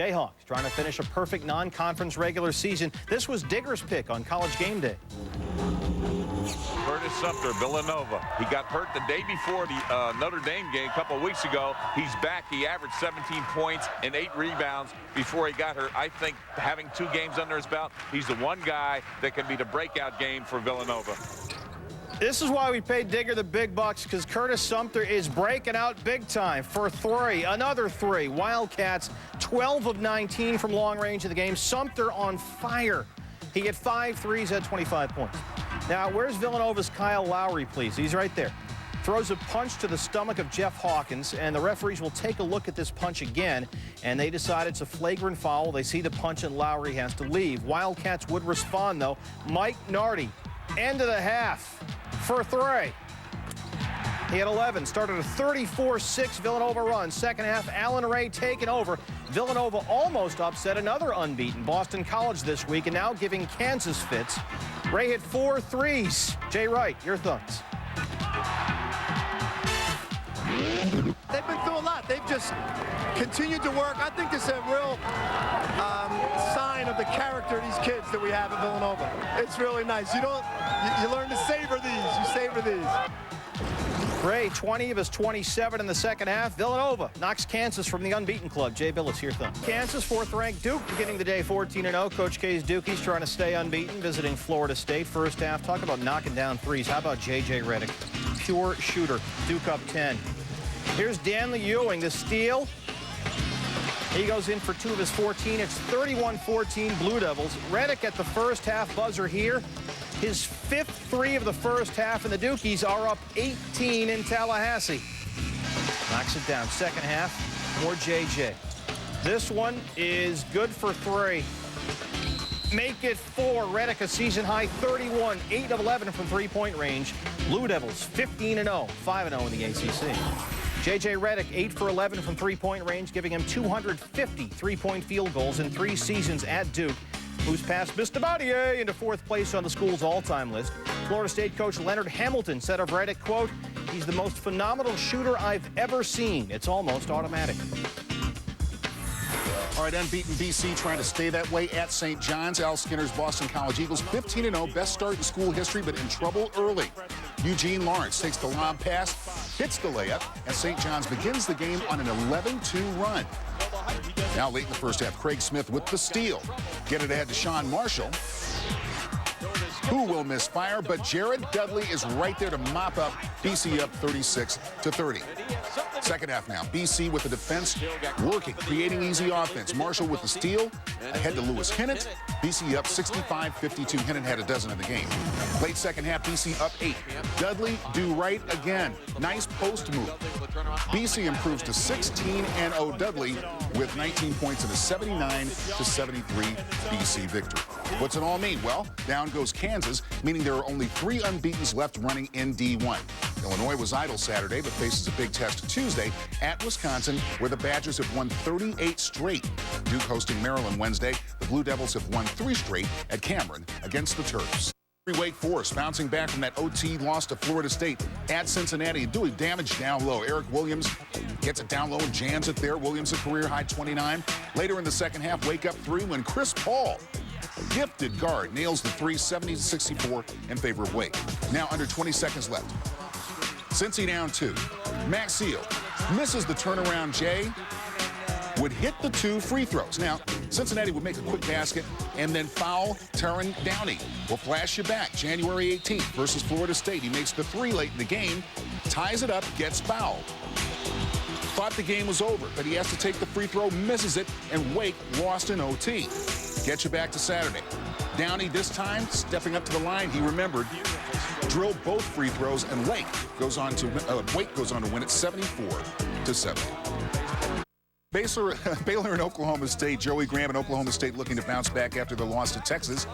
Jayhawks trying to finish a perfect non-conference regular season. This was Digger's pick on College Game Day. Curtis Sumter, Villanova. He got hurt the day before the Notre Dame game a couple of weeks ago. He's back. He averaged 17 points and 8 rebounds before he got hurt. I think having 2 games under his belt, he's the one guy that can be the breakout game for Villanova. This is why we paid Digger the big bucks, because Curtis Sumter is breaking out big time for 3. Another 3. Wildcats, 12 of 19 from long range of the game. Sumter on fire. He hit 5 threes, had 25 points. Now, where's Villanova's Kyle Lowry, please? He's right there. Throws a punch to the stomach of Jeff Hawkins, and the referees will take a look at this punch again, and they decide it's a flagrant foul. They see the punch, and Lowry has to leave. Wildcats would respond, though. Mike Nardi, end of the half for 3. He had 11, started a 34-6 Villanova run. Second half, Allen Ray taking over. Villanova almost upset another unbeaten Boston College this week, and now giving Kansas fits. Ray hit 4 threes. Jay Wright, your thoughts? They've been through a lot. They've just continued to work. I think this is a real sign of the character of these kids that we have at Villanova. It's really nice. You learn to savor these. You savor these. Ray, 20 of his 27 in the second half. Villanova knocks Kansas from the unbeaten club. Jay Billis, your thoughts? Kansas, 4th-ranked Duke, beginning the day 14-0. Coach K's Dukies trying to stay unbeaten, visiting Florida State. First half, talk about knocking down threes. How about J.J. Redick? Pure shooter. Duke up 10. Here's Danley Ewing, the steal. He goes in for 2 of his 14. It's 31-14 Blue Devils. Redick at the first half buzzer here. His 5th 3 of the first half, and the Dukies are up 18 in Tallahassee. Knocks it down. Second half, more J.J. This one is good for 3. Make it 4. Redick a season-high 31, 8 of 11 from three-point range. Blue Devils 15-0, 5-0 in the ACC. J.J. Redick 8 for 11 from three-point range, giving him 250 three-point field goals in 3 seasons at Duke. Moves past Mr. Badier into 4th place on the school's all-time list. Florida State coach Leonard Hamilton said of Redick, quote, "He's the most phenomenal shooter I've ever seen. It's almost automatic." All right, unbeaten BC trying to stay that way at St. John's. Al Skinner's Boston College Eagles 15-0, best start in school history, but in trouble early. Eugene Lawrence takes the lob pass, hits the layup, and St. John's begins the game on an 11-2 run. Now late in the first half, Craig Smith with the steal. Get it ahead to Sean Marshall, who will misfire, but Jared Dudley is right there to mop up BC up 36-30. Second half now, BC with the defense working, creating easy offense. Marshall with the steal, ahead to Lewis Hennett. BC up 65-52. Hennett had a dozen in the game. Late second half, BC up 8. Dudley do right again. Nice post move. BC improves to 16-0. Dudley with 19 points in a 79-73 BC victory. What's it all mean? Well, down goes Kansas, meaning there are only 3 unbeatens left running in D1. Illinois was idle Saturday, but faces a big test Tuesday at Wisconsin, where the Badgers have won 38 straight. Duke hosting Maryland Wednesday. The Blue Devils have won 3 straight at Cameron against the Terps. Wake Forest bouncing back from that OT loss to Florida State at Cincinnati and doing damage down low. Eric Williams gets it down low and jams it there. Williams a career high 29. Later in the second half, Wake up 3 when Chris Paul, gifted guard, nails the 3, 70-64 in favor of Wake. Now under 20 seconds left. Cincy down 2. Max Seal misses the turnaround J. Would hit the 2 free throws. Now, Cincinnati would make a quick basket and then foul Taron Downey. We'll flash you back. January 18th versus Florida State. He makes the 3 late in the game, ties it up, gets fouled. Thought the game was over, but he has to take the free throw, misses it, and Wake lost in OT. Get you back to Saturday. Downey this time stepping up to the line. He remembered, drilled both free throws, and Wake goes on to win it 74-70. Baylor and Oklahoma State. Joey Graham and Oklahoma State looking to bounce back after the loss to Texas.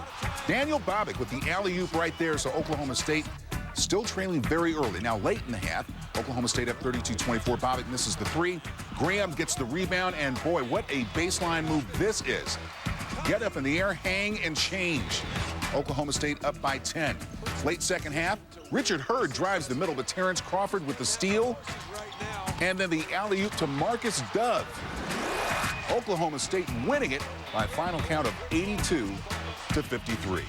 Daniel Bobick with the alley-oop right there, so Oklahoma State still trailing very early. Now late in the half, Oklahoma State up 32-24. Bobick misses the 3. Graham gets the rebound, and boy, what a baseline move this is. Get up in the air, hang, and change. Oklahoma State up by 10. Late second half, Richard Hurd drives the middle, but Terrence Crawford with the steal. And then the alley-oop to Marcus Dove. Oklahoma State winning it by a final count of 82-53.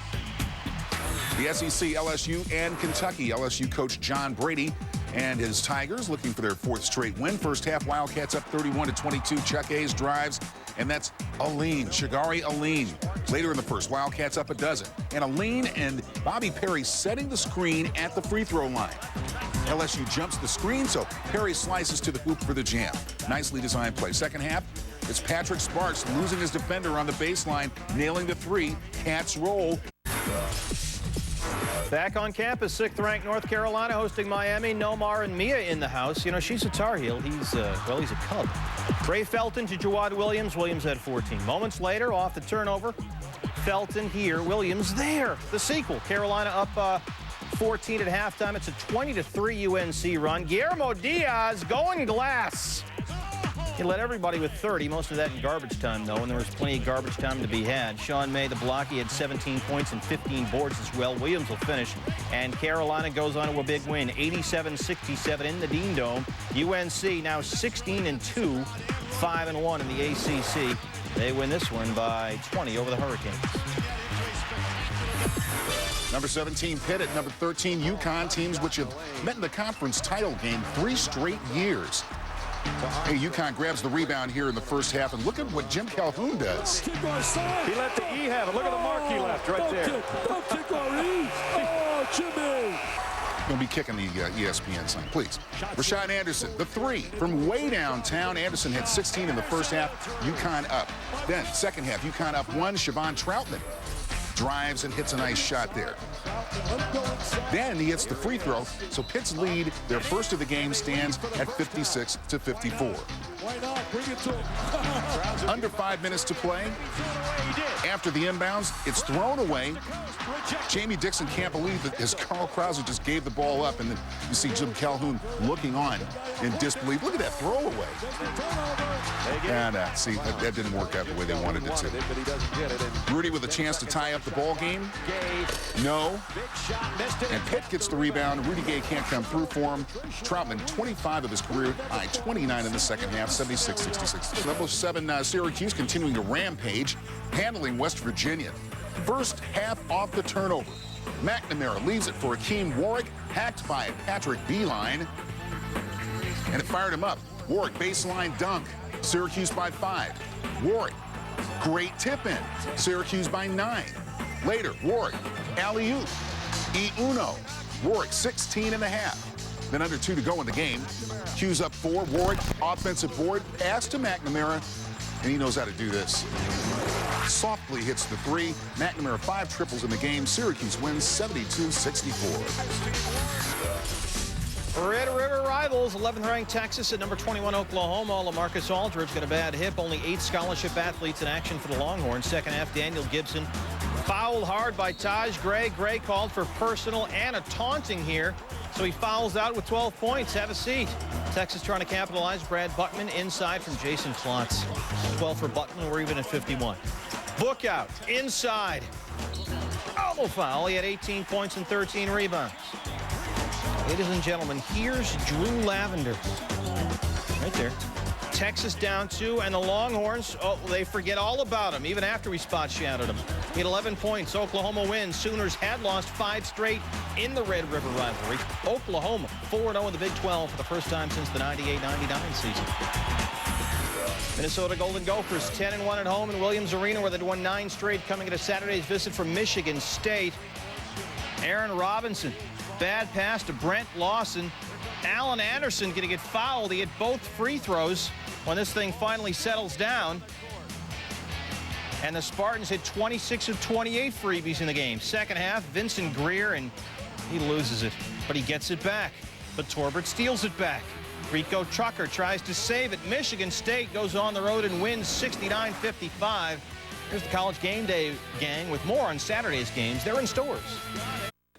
The SEC, LSU, and Kentucky. LSU coach John Brady and his Tigers looking for their 4th straight win. First half, Wildcats up 31-22. Chuck Hayes drives, and that's Aline, Shagari Aline. Later in the first, Wildcats up a dozen. And Aline and Bobby Perry setting the screen at the free throw line. LSU jumps the screen, so Perry slices to the hoop for the jam. Nicely designed play. Second half, it's Patrick Sparks losing his defender on the baseline, nailing the three. Cats roll. Back on campus, 6th-ranked North Carolina hosting Miami. Nomar and Mia in the house. You know, she's a Tar Heel. He's a Cub. Ray Felton to Jawad Williams. Williams had 14. Moments later, off the turnover, Felton here, Williams there. The sequel, Carolina up 14 at halftime. It's a 20-3 UNC run. Guillermo Diaz going glass. He led everybody with 30, most of that in garbage time, though, and there was plenty of garbage time to be had. Sean May, the block, he had 17 points and 15 boards as well. Williams will finish, and Carolina goes on to a big win, 87-67 in the Dean Dome. UNC now 16-2, 5-1 in the ACC. They win this one by 20 over the Hurricanes. Number 17, Pitt. At number 13, UConn. Teams which have met in the conference title game 3 straight years. Hey, UConn grabs the rebound here in the first half, and look at what Jim Calhoun does. He let the E have it. Look at the mark he left right there. Don't kick our E. Oh, Jimmy. Going to be kicking the ESPN sign, please. Rashad Anderson, the 3 from way downtown. Anderson had 16 in the first half. UConn up. Then, second half, UConn up 1. Siobhan Troutman drives and hits a nice shot there. Then he hits the free throw, so Pitt's lead, their first of the game, stands at 56-54. Why not? Bring it to him. Under 5 minutes to play. After the inbounds, it's thrown away. Jamie Dixon can't believe that as Carl Krause just gave the ball up, and then you see Jim Calhoun looking on in disbelief. Look at that throwaway. And see, that didn't work out the way they wanted it to. Rudy with a chance to tie up the ball game. No. And Pitt gets the rebound. Rudy Gay can't come through for him. Troutman, 25 of his career high, 29 in the second half, 76-66. Level 7 Syracuse continuing to rampage, handling West Virginia. First half off the turnover. McNamara leaves it for Akeem Warwick, hacked by Patrick Beeline, and it fired him up. Warwick baseline dunk. Syracuse by 5. Warwick, great tip in. Syracuse by 9. Later, Warwick, alley-oop. E-Uno. Warwick, 16.5. Then under 2 to go in the game. Hughes up 4. Warwick, offensive board. Pass to McNamara, and he knows how to do this. Softly hits the 3. McNamara 5 triples in the game. Syracuse wins 72-64. Red River rivals, 11th-ranked Texas at number 21 Oklahoma. LaMarcus Aldridge got a bad hip. Only 8 scholarship athletes in action for the Longhorns. Second half, Daniel Gibson fouled hard by Taj Gray. Gray called for personal and a taunting here, so he fouls out with 12 points. Have a seat. Texas trying to capitalize. Brad Buckman inside from Jason Klotz. 12 for Buckman. We're even at 51. Book out inside. Elbow foul. He had 18 points and 13 rebounds. Ladies and gentlemen, here's Drew Lavender. Right there. Texas down 2, and the Longhorns, oh, they forget all about him, even after we spot shouted him. He had 11 points. Oklahoma wins. Sooners had lost 5 straight in the Red River rivalry. Oklahoma 4-0 in the Big 12 for the first time since the 98-99 season. Minnesota Golden Gophers 10-1 at home in Williams Arena, where they'd won 9 straight, coming at a Saturday's visit from Michigan State. Aaron Robinson, bad pass to Brent Lawson. Allen Anderson going to get fouled. He hit both free throws when this thing finally settles down. And the Spartans hit 26 of 28 freebies in the game. Second half, Vincent Greer, and he loses it, but he gets it back. But Torbert steals it back. Rico Trucker tries to save it. Michigan State goes on the road and wins 69-55. Here's the College Game Day gang with more on Saturday's games. They're in stores.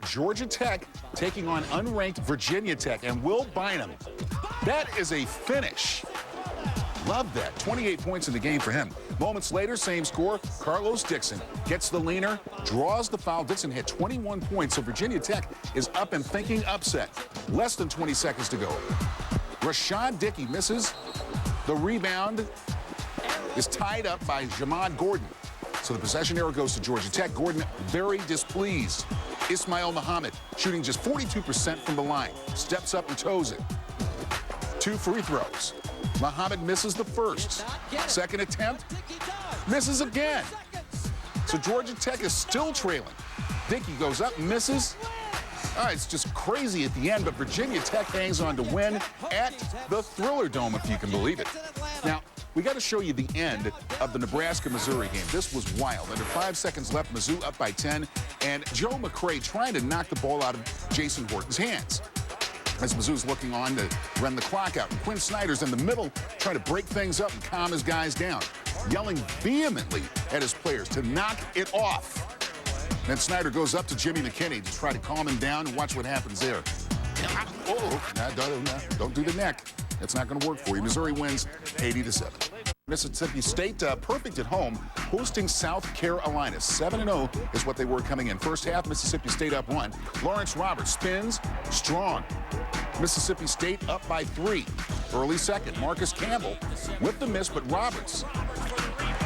Georgia Tech taking on unranked Virginia Tech, and Will Bynum. That is a finish. Love that. 28 points in the game for him. Moments later, same score. Carlos Dixon gets the leaner, draws the foul. Dixon had 21 points, so Virginia Tech is up and thinking upset. Less than 20 seconds to go. Rashad Dickey misses the rebound. is tied up by Jamad Gordon. So the possession error goes to Georgia Tech. Gordon very displeased. Ismail Muhammad shooting just 42% from the line. Steps up and toes it. 2 free throws. Muhammad misses the first. Second attempt, misses again. So Georgia Tech is still trailing. Dickey goes up, misses. It's just crazy at the end, but Virginia Tech hangs on to win at the Thriller Dome, if you can believe it. Now, we got to show you the end of the Nebraska-Missouri game. This was wild. Under 5 seconds left, Mizzou up by 10, and Joe McCray trying to knock the ball out of Jason Horton's hands. As Mizzou's looking on to run the clock out. And Quinn Snyder's in the middle, trying to break things up and calm his guys down, yelling vehemently at his players to knock it off. Then Snyder goes up to Jimmy McKinney to try to calm him down, and watch what happens there. Don't do the neck. That's not going to work for you. Missouri wins 80-7. Mississippi State perfect at home, hosting South Carolina. 7-0 is what they were coming in. First half, Mississippi State up 1. Lawrence Roberts spins strong. Mississippi State up by 3. Early second, Marcus Campbell with the miss, but Roberts,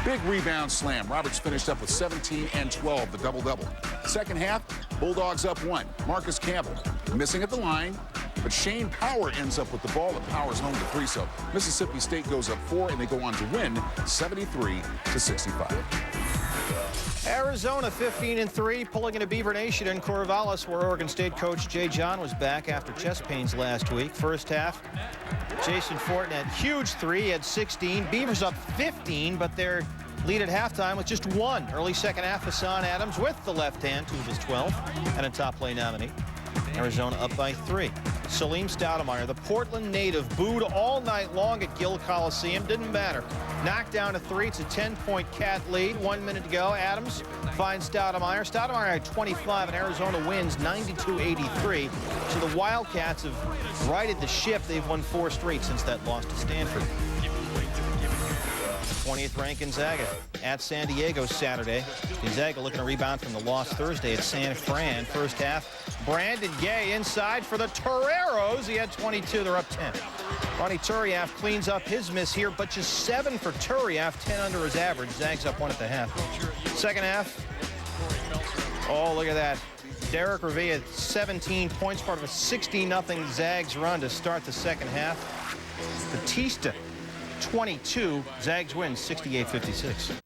big rebound slam. Roberts finished up with 17 and 12, the double-double. Second half, Bulldogs up 1. Marcus Campbell missing at the line, but Shane Power ends up with the ball, and Power's home to 3. So Mississippi State goes up 4, and they go on to win 73-65. Arizona 15-3, pulling into Beaver Nation in Corvallis, where Oregon State coach Jay John was back after chest pains last week. First half, Jason Fortin had huge 3, he had 16. Beavers up 15, but their lead at halftime with just 1. Early second half, Hassan Adams with the left hand, 2 of his 12, and a top-play nominee. Arizona up by 3. Salim Stoudemire, the Portland native, booed all night long at Gill Coliseum. Didn't matter. Knocked down a 3. It's a 10-point Cat lead. 1 minute to go. Adams finds Stoudemire. Stoudemire had 25, and Arizona wins 92-83. So the Wildcats have righted the ship. They've won 4 straight since that loss to Stanford. 20th ranked Gonzaga at San Diego Saturday. Gonzaga looking to rebound from the loss Thursday at San Fran. First half, Brandon Gay inside for the Toreros. He had 22. They're up 10. Ronnie Turiaf cleans up his miss here, but just 7 for Turiaf, 10 under his average. Zags up 1 at the half. Second half, oh, look at that. Derek Revilla, 17 points, part of a 60-0 Zags run to start the second half. Batista, 22. Zags win 68-56.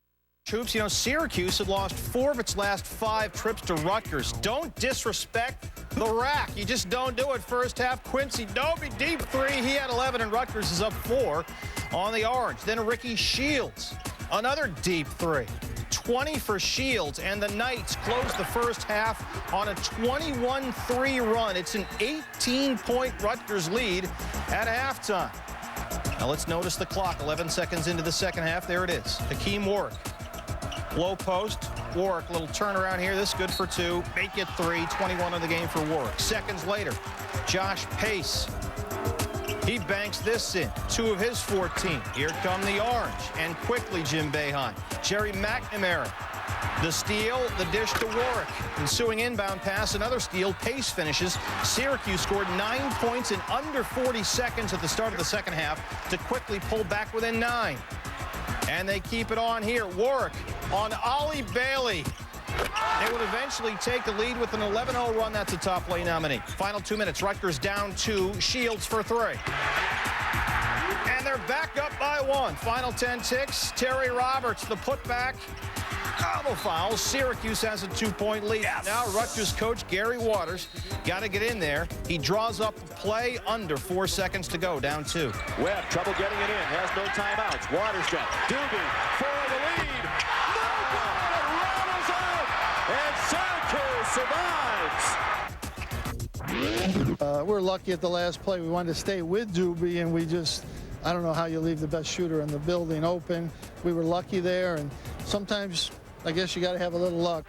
Troops, you know, Syracuse had lost 4 of its last 5 trips to Rutgers. Don't disrespect the rack. You just don't do it. First half, Quincy Dobie, deep 3. He had 11, and Rutgers is up 4 on the Orange. Then Ricky Shields, another deep 3. 20 for Shields, and the Knights close the first half on a 21-3 run. It's an 18-point Rutgers lead at halftime. Now let's notice the clock. 11 seconds into the second half. There it is. Hakeem Warwick. Low post. Warwick, little turnaround here. This good for 2. Make it 3. 21 of the game for Warwick. Seconds later, Josh Pace. He banks this in. 2 of his 14. Here come the Orange. And quickly, Jim Boeheim. Jerry McNamara. The steal, the dish to Warwick. Ensuing inbound pass, another steal. Pace finishes. Syracuse scored 9 points in under 40 seconds at the start of the second half to quickly pull back within 9. And they keep it on here. Warwick on Ollie Bailey. They would eventually take the lead with an 11-0 run. That's a top-play nominee. Final 2 minutes. Rutgers down 2. Shields for 3. And they're back up by 1. Final 10 ticks. Terry Roberts, the putback. Double foul. Syracuse has a 2-point lead. Yes. Now Rutgers coach Gary Waters got to get in there. He draws up the play under 4 seconds to go. Down 2. Webb, trouble getting it in. Has no timeouts. Waters got Doobie for the lead. No good. Rattles out. And Syracuse survives. We're lucky at the last play. We wanted to stay with Doobie, and we just, I don't know how you leave the best shooter in the building open. We were lucky there, and sometimes I guess you got to have a little luck.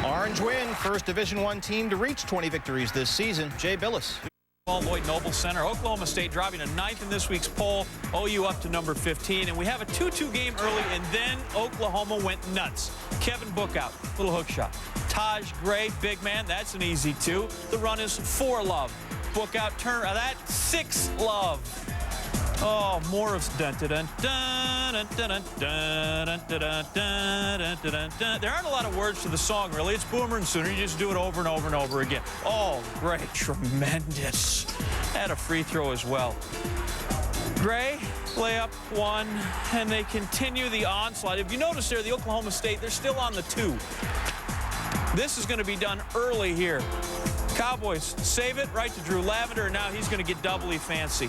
Orange win. First Division I team to reach 20 victories this season. Jay Billis. Lloyd Noble Center. Oklahoma State dropping to 9th in this week's poll. OU up to number 15. And we have a 2-2 game early, and then Oklahoma went nuts. Kevin Bookout, little hook shot. Taj Gray, big man, that's an easy 2. The run is 4 love. Bookout, turn, that's 6 love. Oh, more of dun-dun-dun, dun-dun-dun, dun-dun-dun, dun-dun-dun. There aren't a lot of words to the song, really. It's Boomer and Sooner. You just do it over and over and over again. Oh, Gray, tremendous. Had a free throw as well. Gray, layup one, and they continue the onslaught. If you notice there, the Oklahoma State, they're still on the 2. This is going to be done early here. Cowboys save it right to Drew Lavender, and now he's going to get doubly fancy.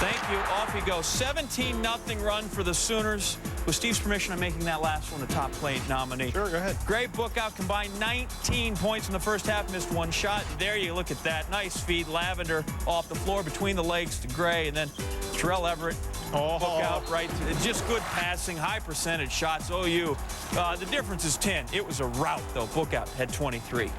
Thank you. Off he goes. 17-0 run for the Sooners. With Steve's permission, I'm making that last one a top play nominee. Sure, go ahead. Gray Bookout combined 19 points in the first half, missed one shot. There you look at that. Nice feed. Lavender off the floor between the legs to Gray, and then Terrell Everett. Bookout right. Just good passing, high percentage shots. OU. The difference is 10. It was a rout, though. Bookout had 23.